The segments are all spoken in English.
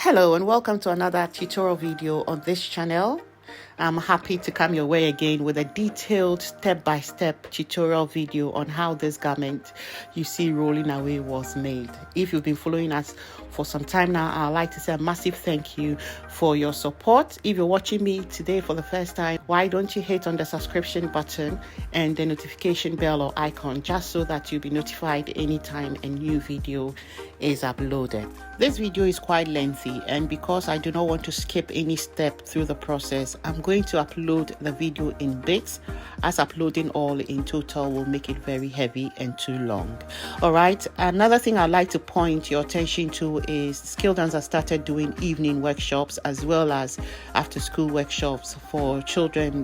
Hello and welcome to another tutorial video on this channel. I'm happy to come your way again with a detailed step-by-step tutorial video on how this garment you see rolling away was made. If you've been following us for some time now, I'd like to say a massive thank you for your support. If you're watching me today for the first time, why don't you hit on the subscription button and the notification bell or icon just so that you'll be notified anytime a new video is uploaded. This video is quite lengthy, and because I do not want to skip any step through the process, I'm going to upload the video in bits, as uploading all in total will make it very heavy and too long. All right, another thing I'd like to point your attention to is Skill Dance has started doing evening workshops as well as after school workshops for children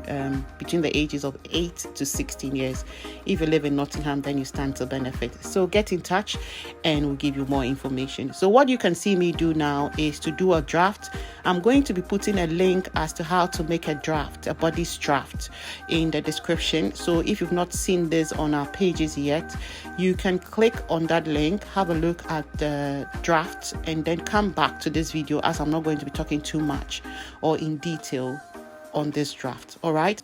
between the ages of 8 to 16 years. If you live in Nottingham, then you stand to benefit. So get in touch and we'll give you more information. So what you can see me do now is to do a draft. I'm going to be putting a link as to how to make a draft, a bodice draft, in the description. So if you've not seen this on our pages yet, you can click on that link, have a look at the draft, and then come back to this video, as I'm not going to be talking too much or in detail on this draft. All right.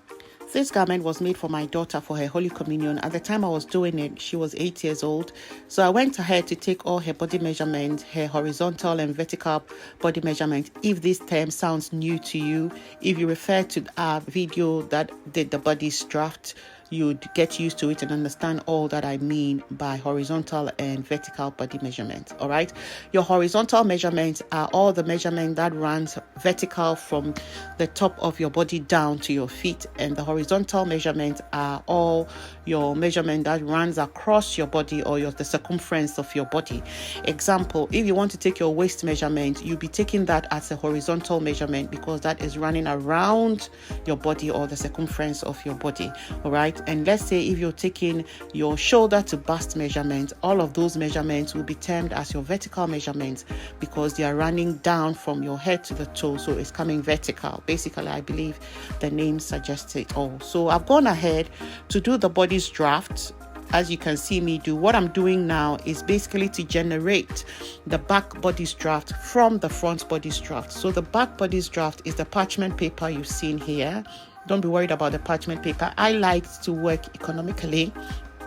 This garment was made for my daughter for her Holy Communion. At the time I was doing it, she was 8 years old. So I went ahead to take all her body measurements, her horizontal and vertical body measurements. If this term sounds new to you, if you refer to our video that did the bodice draft, you'd get used to it and understand all that I mean by horizontal and vertical body measurements. All right. Your horizontal measurements are all the measurement that runs vertical from the top of your body down to your feet, and the horizontal measurements are all your measurement that runs across your body or the circumference of your body. Example, if you want to take your waist measurement, you'll be taking that as a horizontal measurement because that is running around your body or the circumference of your body. All right. And let's say if you're taking your shoulder to bust measurements, all of those measurements will be termed as your vertical measurements because they are running down from your head to the toe. So it's coming vertical. Basically, I believe the name suggests it all. So I've gone ahead to do the bodice draft. As you can see me do, what I'm doing now is basically to generate the back bodice draft from the front bodice draft. So the back bodice draft is the parchment paper you've seen here. Don't be worried about the parchment paper. I like to work economically.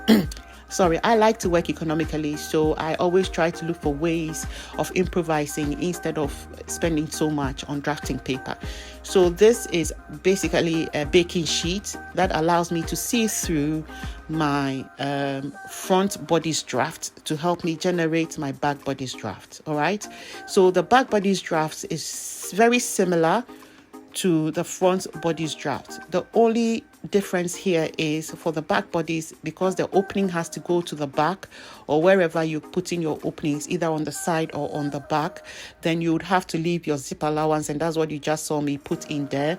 I like to work economically, so I always try to look for ways of improvising instead of spending so much on drafting paper. So this is basically a baking sheet that allows me to see through my front bodice draft to help me generate my back bodice draft. All right. So the back bodice draft is very similar to the front bodice draft. The only difference here is for the back bodice, because the opening has to go to the back or wherever you put in your openings, either on the side or on the back, then you would have to leave your zip allowance, and that's what you just saw me put in there.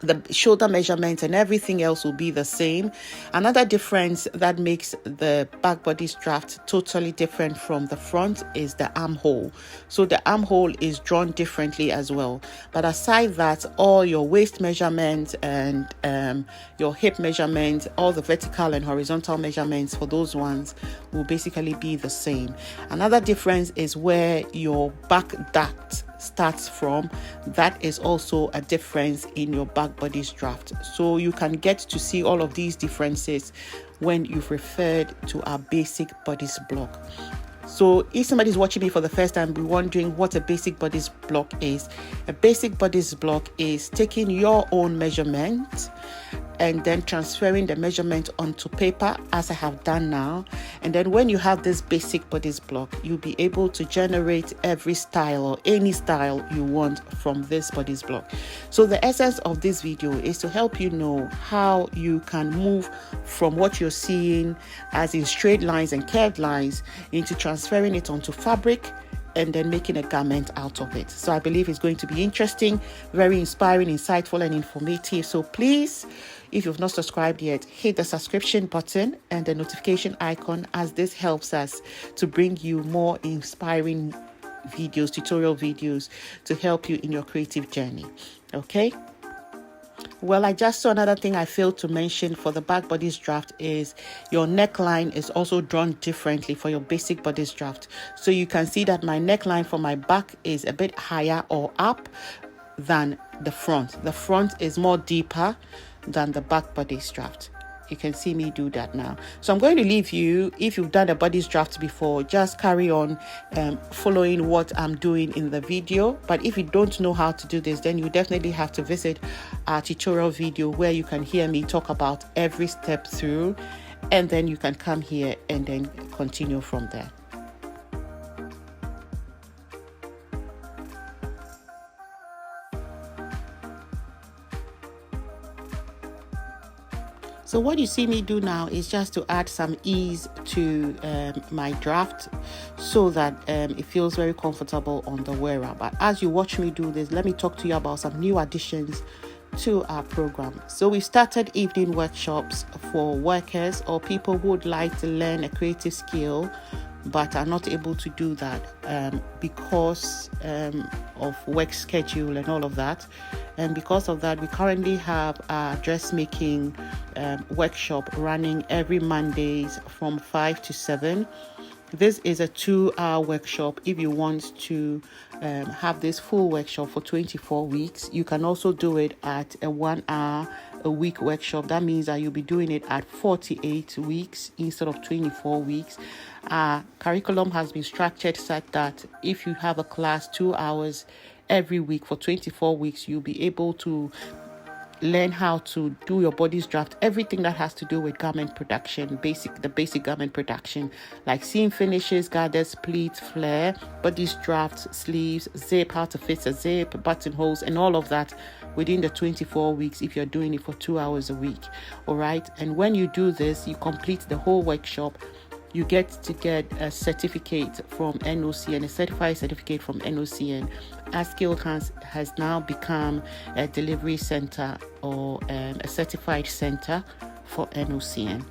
The shoulder measurements and everything else will be the same. Another difference that makes the back bodice draft totally different from the front is the armhole. So the armhole is drawn differently as well. But aside that, all your waist measurements and your hip measurements, all the vertical and horizontal measurements for those ones will basically be the same. Another difference is where your back duct starts from. That is also a difference in your back bodice draft. So you can get to see all of these differences when you've referred to our basic bodice block. So if somebody's watching me for the first time, be wondering what a basic bodice block is. A basic bodice block is taking your own measurement and then transferring the measurement onto paper, as I have done now. And then when you have this basic bodice block, you'll be able to generate every style or any style you want from this bodice block. So the essence of this video is to help you know how you can move from what you're seeing as in straight lines and curved lines into transferring it onto fabric and then making a garment out of it. So I believe it's going to be interesting, very inspiring, insightful, and informative. So please, if you've not subscribed yet, hit the subscription button and the notification icon, as this helps us to bring you more inspiring videos, tutorial videos to help you in your creative journey. Okay? Well, I just saw another thing I failed to mention for the back bodice draft is your neckline is also drawn differently for your basic bodice draft. So you can see that my neckline for my back is a bit higher or up than the front. The front is more deeper than the back bodice draft. You can see me do that now. So I'm going to leave you, if you've done a bodice draft before, just carry on following what I'm doing in the video. But if you don't know how to do this, then you definitely have to visit our tutorial video where you can hear me talk about every step through, and then you can come here and then continue from there. So what you see me do now is just to add some ease to my draft so that it feels very comfortable on the wearer. But as you watch me do this, let me talk to you about some new additions to our program. So we started evening workshops for workers or people who would like to learn a creative skill but are not able to do that because of work schedule and all of that. And because of that, we currently have a dressmaking workshop running every Mondays from 5 to 7. This is a 2-hour workshop. If you want to have this full workshop for 24 weeks, you can also do it at a 1-hour a week workshop. That means that you'll be doing it at 48 weeks instead of 24 weeks. Our curriculum has been structured such that if you have a class 2 hours every week for 24 weeks, you'll be able to learn how to do your bodice draft, everything that has to do with garment production, the basic garment production, like seam finishes, gathers, pleats, flare, bodice drafts, sleeves, zip, how to fit a zip, buttonholes, and all of that within the 24 weeks if you're doing it for 2 hours a week. All right. And when you do this, you complete the whole workshop. You get a certificate from NOCN, a certified certificate from NOCN. Our Skilled Hands has now become a delivery center or a certified center for NOCN.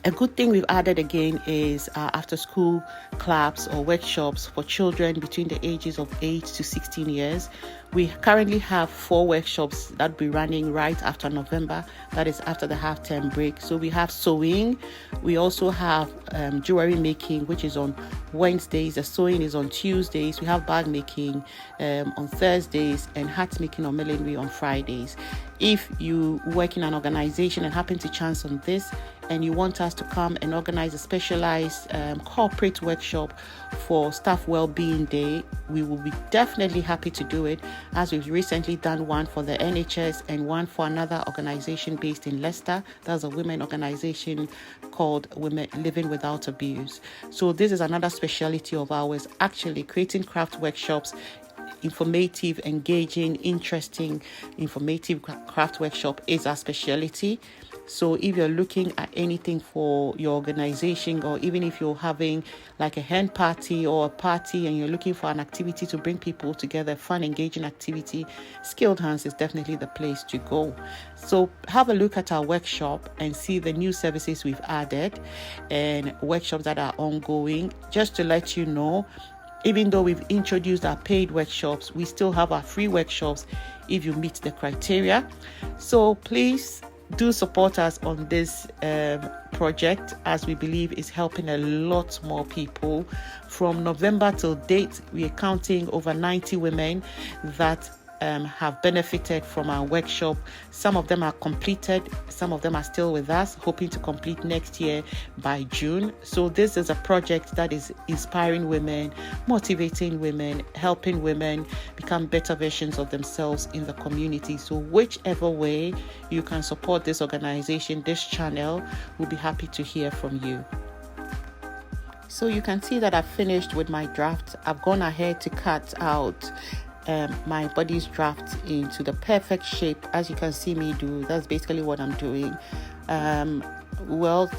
A good thing we've added again is after school clubs or workshops for children between the ages of 8 to 16 years. We currently have 4 workshops that will be running right after November. That is after the half-term break. So we have sewing. We also have jewelry making, which is on Wednesdays. The sewing is on Tuesdays. We have bag making on Thursdays and hat making or millinery on Fridays. If you work in an organization and happen to chance on this and you want us to come and organize a specialized corporate workshop for Staff Wellbeing Day, we will be definitely happy to do it, as we've recently done one for the NHS and one for another organization based in Leicester. That's a women organization called Women Living Without Abuse. So this is another specialty of ours, actually creating craft workshops, informative, engaging, interesting, informative craft workshop is our specialty. So if you're looking at anything for your organization, or even if you're having like a hen party or a party and you're looking for an activity to bring people together, fun, engaging activity, Skilled Hands is definitely the place to go. So have a look at our workshop and see the new services we've added and workshops that are ongoing. Just to let you know, even though we've introduced our paid workshops, we still have our free workshops if you meet the criteria. So please do support us on this project, as we believe is helping a lot more people. From November till date, we are counting over 90 women that have benefited from our workshop. Some of them are completed, some of them are still with us, hoping to complete next year by June. So this is a project that is inspiring women, motivating women, helping women become better versions of themselves in the community. So whichever way you can support this organization, this channel, we'll be happy to hear from you. So you can see that I've finished with my draft. I've gone ahead to cut out my bodice draft into the perfect shape, as you can see me do. That's basically what I'm doing. Well,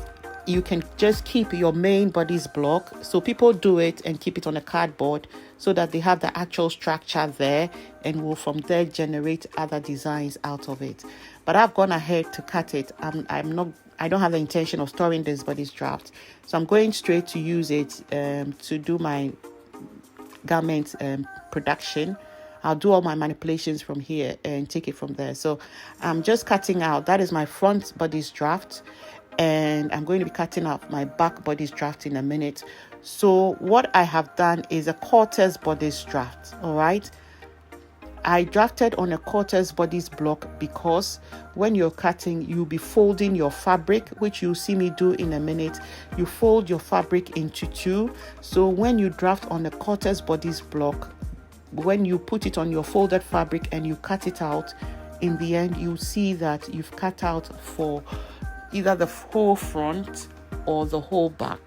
you can just keep your main bodice block. So people do it and keep it on a cardboard so that they have the actual structure there, and will from there generate other designs out of it. But I've gone ahead to cut it. I don't have the intention of storing this bodice draft, so I'm going straight to use it to do my garment production. I'll do all my manipulations from here and take it from there. So I'm just cutting out. That is my front bodice draft, and I'm going to be cutting out my back bodice draft in a minute. So what I have done is a quarters bodice draft. All right, I drafted on a quarters bodice block because when you're cutting, you'll be folding your fabric, which you'll see me do in a minute. You fold your fabric into two. So when you draft on a quarters bodice block, when you put it on your folded fabric and you cut it out, in the end, you'll see that you've cut out for either the whole front or the whole back.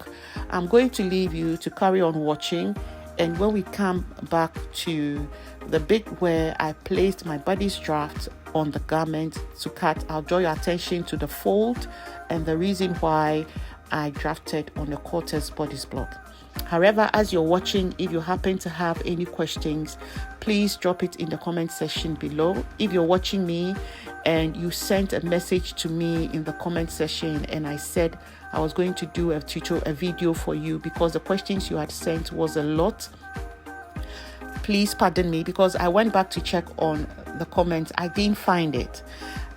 I'm going to leave you to carry on watching. And when we come back to the bit where I placed my bodice draft on the garment to cut, I'll draw your attention to the fold and the reason why I drafted on a quarters bodice block. However, as you're watching, if you happen to have any questions, please drop it in the comment section below. If you're watching me and you sent a message to me in the comment section and I said I was going to do a video for you because the questions you had sent was a lot, please pardon me, because I went back to check on the comments. I didn't find it.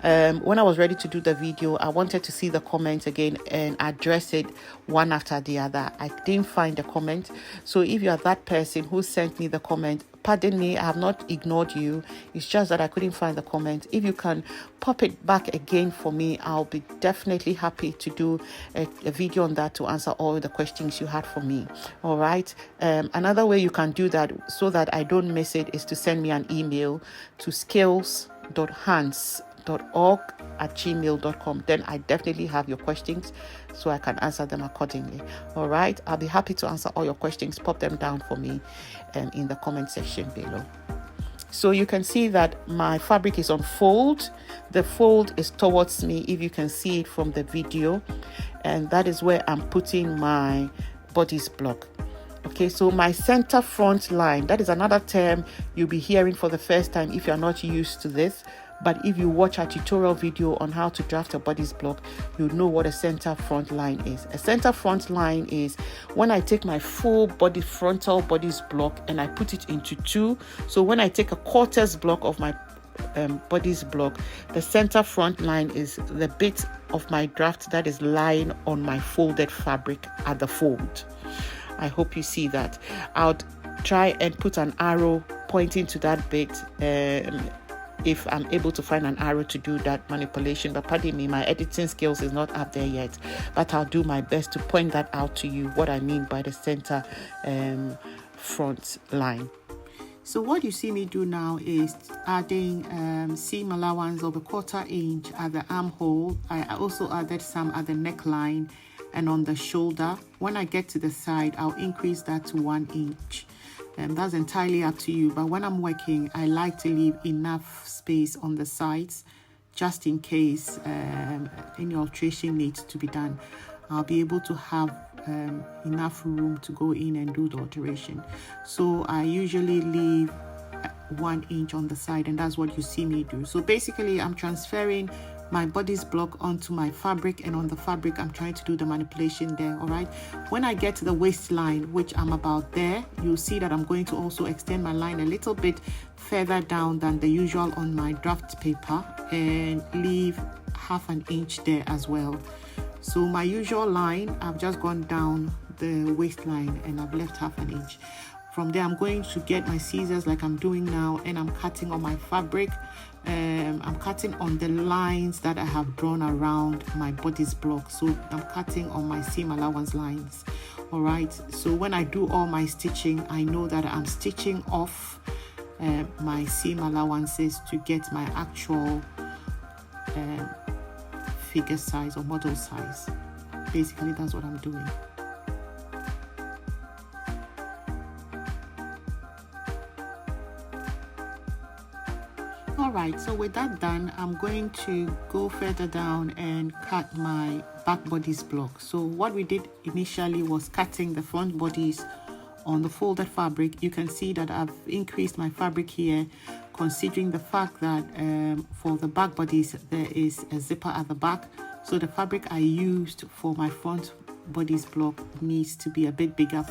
When I was ready to do the video, I wanted to see the comments again and address it one after the other. I didn't find the comment. So if you are that person who sent me the comment, pardon me, I have not ignored you. It's just that I couldn't find the comment. If you can pop it back again for me, I'll be definitely happy to do a video on that to answer all the questions you had for me. All right. Another way you can do that so that I don't miss it is to send me an email to skills.hands.org@gmail.com. Then I definitely have your questions so I can answer them accordingly. All right, I'll be happy to answer all your questions. Pop them down for me in the comment section below. So you can see that my fabric is on fold. The fold is towards me, if you can see it from the video, and that is where I'm putting my bodice block. Okay, so my center front line, that is another term you'll be hearing for the first time if you're not used to this. But if you watch a tutorial video on how to draft a bodice block, you'll know what a center front line is. A center front line is when I take my full frontal bodice block and I put it into two. So when I take a quarters block of my bodice block, the center front line is the bit of my draft that is lying on my folded fabric at the fold. I hope you see that. I'll try and put an arrow pointing to that bit if I'm able to find an arrow to do that manipulation. But pardon me, my editing skills is not up there yet, but I'll do my best to point that out to you, what I mean by the center front line. So what you see me do now is adding seam allowance of a 1/4 inch at the armhole. I also added some at the neckline and on the shoulder. When I get to the side, I'll increase that to 1 inch. That's entirely up to you, but when I'm working, I like to leave enough space on the sides just in case any alteration needs to be done. I'll be able to have enough room to go in and do the alteration. So I usually leave 1 inch on the side, and that's what you see me do. So basically, I'm transferring my bodice block onto my fabric, and on the fabric I'm trying to do the manipulation there. All right, when I get to the waistline, which I'm about there, you'll see that I'm going to also extend my line a little bit further down than the usual on my draft paper and leave 1/2 inch there as well. So my usual line, I've just gone down the waistline and I've left 1/2 inch. From there, I'm going to get my scissors like I'm doing now, and I'm cutting on my fabric. I'm cutting on the lines that I have drawn around my bodice block. So I'm cutting on my seam allowance lines. All right, so when I do all my stitching, I know that I'm stitching off my seam allowances to get my actual figure size or model size. Basically, that's what I'm doing. Alright, so with that done, I'm going to go further down and cut my back bodice block. So what we did initially was cutting the front bodice on the folded fabric. You can see that I've increased my fabric here, considering the fact that for the back bodice there is a zipper at the back. So the fabric I used for my front bodice block needs to be a bit bigger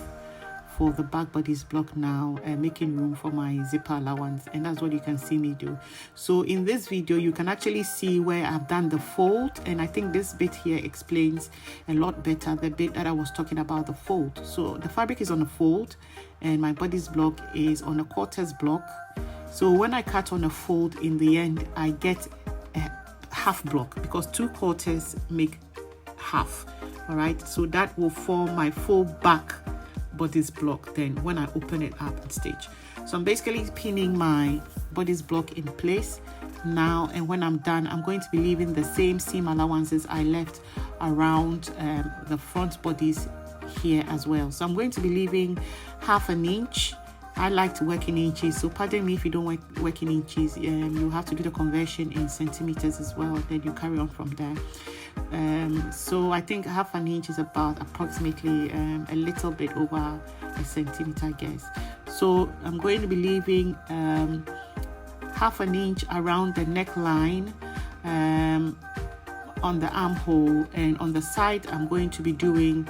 for the back bodice block now, making room for my zipper allowance, and that's what you can see me do. So in this video you can actually see where I've done the fold, and I think this bit here explains a lot better the bit that I was talking about, the fold. So the fabric is on a fold and my bodice block is on a quarters block. So when I cut on a fold, in the end I get a half block because 2 quarters make half. All right, so that will form my full back bodice block then when I open it up and stitch. So I'm basically pinning my bodice block in place now, and when I'm done I'm going to be leaving the same seam allowances I left around the front bodice here as well. So I'm going to be leaving 1/2 inch. I like to work in inches, so pardon me if you don't work in inches. You have to do the conversion in centimeters as well, then you carry on from there. So I think 1/2 inch is about approximately a little bit over a centimeter, I guess. So I'm going to be leaving 1/2 inch around the neckline, on the armhole, and on the side I'm going to be doing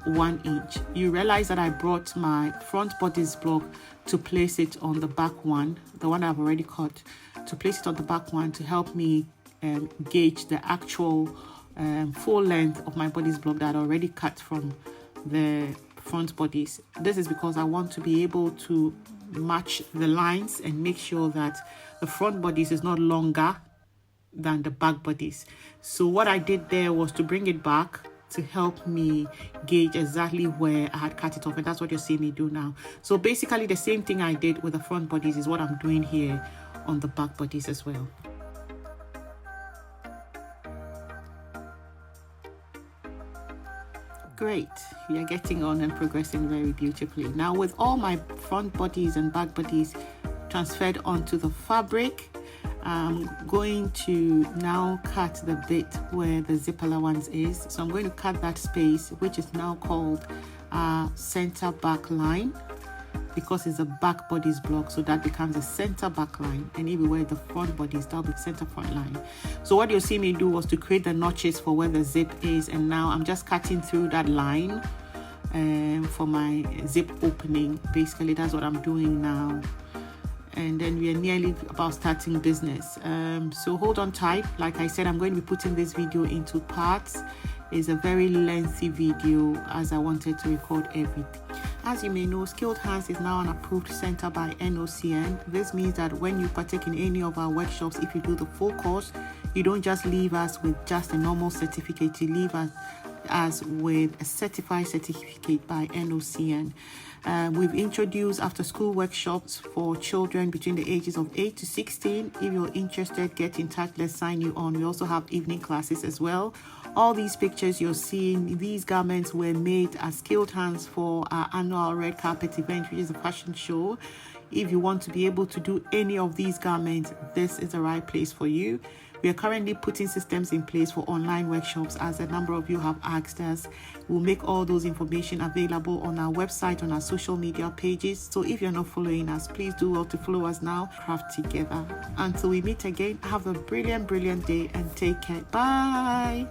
1 inch. You realize that I brought my front bodice block to place it on the back one, the one I've already cut, to place it on the back one to help me gauge the actual full length of my bodice block that I already cut from the front bodice. This is because I want to be able to match the lines and make sure that the front bodice is not longer than the back bodice. So what I did there was to bring it back to help me gauge exactly where I had cut it off, and that's what you're seeing me do now. So basically the same thing I did with the front bodice is what I'm doing here on the back bodice as well. Great, we are getting on and progressing very beautifully. Now with all my front bodies and back bodies transferred onto the fabric, I'm going to now cut the bit where the zip allowance is. So I'm going to cut that space, which is now called center back line, because it's a back bodice block, so that becomes a center back line, and everywhere the front bodice, that'll be center front line. So what you'll see me do was to create the notches for where the zip is, and now I'm just cutting through that line for my zip opening. Basically that's what I'm doing now, and then we are nearly about starting business. So hold on tight. Like I said, I'm going to be putting this video into parts. It's a very lengthy video as I wanted to record everything. As you may know, Skilled Hands is now an approved center by NOCN. This means that when you partake in any of our workshops, if you do the full course, you don't just leave us with just a normal certificate, you leave us with a certified certificate by NOCN. We've introduced after school workshops for children between the ages of 8 to 16. If you're interested, get in touch, let's sign you on. We also have evening classes as well. All these pictures you're seeing, these garments were made as Skilled Hands for our annual red carpet event, which is a fashion show. If you want to be able to do any of these garments, this is the right place for you. We are currently putting systems in place for online workshops, as a number of you have asked us. We'll make all those information available on our website, on our social media pages. So if you're not following us, please do well to follow us now. Craft together. Until we meet again, have a brilliant day and take care. Bye.